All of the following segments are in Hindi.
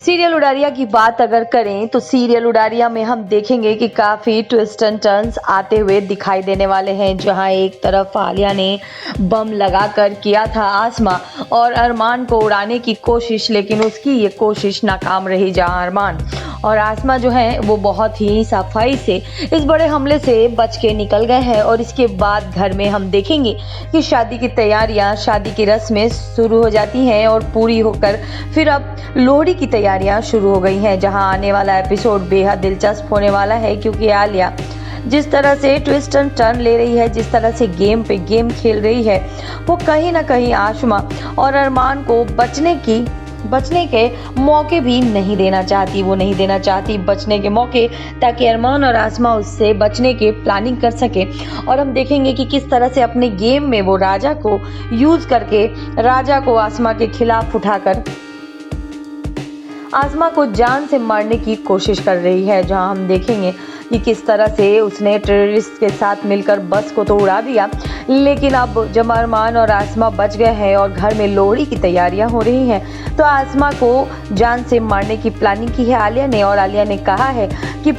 सीरियल उडारिया की बात अगर करें तो सीरियल उडारिया में हम देखेंगे कि काफ़ी ट्विस्ट एंड टर्न्स आते हुए दिखाई देने वाले हैं। जहां एक तरफ आलिया ने बम लगाकर किया था आसमा और अरमान को उड़ाने की कोशिश, लेकिन उसकी ये कोशिश नाकाम रही। जहां अरमान और आसमा जो है वो बहुत ही सफाई से इस बड़े हमले से बच के निकल गए हैं। और इसके बाद घर में हम देखेंगे कि शादी की तैयारियां, शादी की रस्में शुरू हो जाती हैं और पूरी होकर फिर अब लोहड़ी की तैयारियां शुरू हो गई हैं। जहां आने वाला एपिसोड बेहद दिलचस्प होने वाला है, क्योंकि आलिया जिस तरह से ट्विस्ट एंड टर्न ले रही है, जिस तरह से गेम पे गेम खेल रही है, वो कहीं ना कहीं आसमा और अरमान को बचने के मौके भी नहीं देना चाहती। वो नहीं देना चाहती बचने के मौके, ताकि अरमान और आसमा उससे बचने के प्लानिंग कर सके। और हम देखेंगे कि किस तरह से अपने गेम में वो राजा को यूज करके राजा को आसमा के खिलाफ उठाकर आसमा को जान से मारने की कोशिश कर रही है। जहां हम देखेंगे कि किस तरह से उसने टेररिस्ट के साथ मिलकर बस को तो उड़ा दिया, लेकिन अब जब अरमान और आसमा बच गए हैं और घर में लोहड़ी की तैयारियां हो रही हैं, तो आसमा को जान से मारने की प्लानिंग की है आलिया ने। और आलिया ने कहा है कि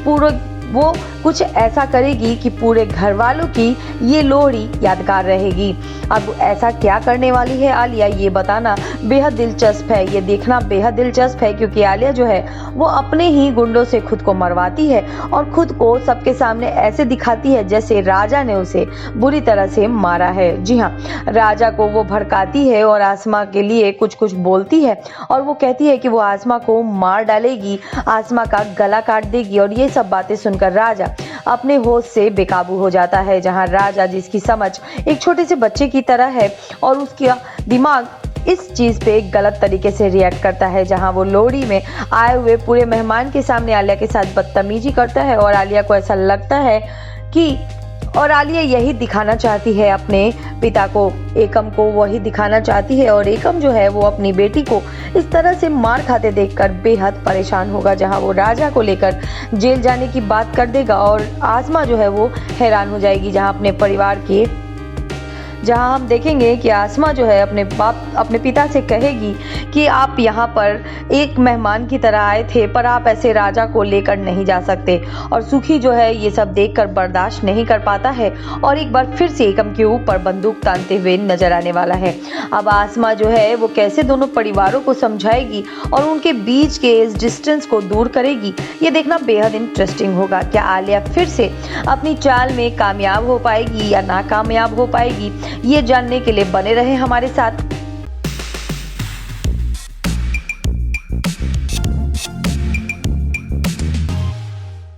वो कुछ ऐसा करेगी कि पूरे घर वालों की ये लोहड़ी यादगार रहेगी। अब ऐसा क्या करने वाली है आलिया, ये बताना बेहद दिलचस्प है, ये देखना बेहद दिलचस्प है। क्योंकि आलिया जो है वो अपने ही गुंडों से खुद को मरवाती है और खुद को सबके सामने ऐसे दिखाती है जैसे राजा ने उसे बुरी तरह से मारा है। जी हाँ, राजा को वो भड़काती है और आसमा के लिए कुछ कुछ बोलती है और वो कहती है कि वो आसमा को मार डालेगी, आसमा का गला काट देगी। और ये सब बातें सुनकर राजा अपने होश से बेकाबू हो जाता है। जहां राजा, जिसकी समझ एक छोटे से बच्चे की तरह है और उसका दिमाग इस चीज पे गलत तरीके से रिएक्ट करता है, जहां वो लोहड़ी में आए हुए पूरे मेहमान के सामने आलिया के साथ बदतमीजी करता है। और आलिया को ऐसा लगता है कि आलिया यही दिखाना चाहती है अपने पिता को, एकम को वही दिखाना चाहती है। और एकम जो है वो अपनी बेटी को इस तरह से मार खाते देखकर बेहद परेशान होगा, जहां वो राजा को लेकर जेल जाने की बात कर देगा। और आसमा जो है वो हैरान हो जाएगी, जहां हम देखेंगे कि आसमा जो है अपने पिता से कहेगी कि आप यहाँ पर एक मेहमान की तरह आए थे, पर आप ऐसे राजा को लेकर नहीं जा सकते। और सुखी जो है ये सब देखकर बर्दाश्त नहीं कर पाता है और एक बार फिर से एकम के ऊपर बंदूक तानते हुए नजर आने वाला है। अब आसमा जो है वो कैसे दोनों परिवारों को समझाएगी और उनके बीच के इस डिस्टेंस को दूर करेगी, ये देखना बेहद इंटरेस्टिंग होगा। क्या आलिया फिर से अपनी चाल में कामयाब हो पाएगी या नाकामयाब हो पाएगी, ये जानने के लिए बने रहे हमारे साथ।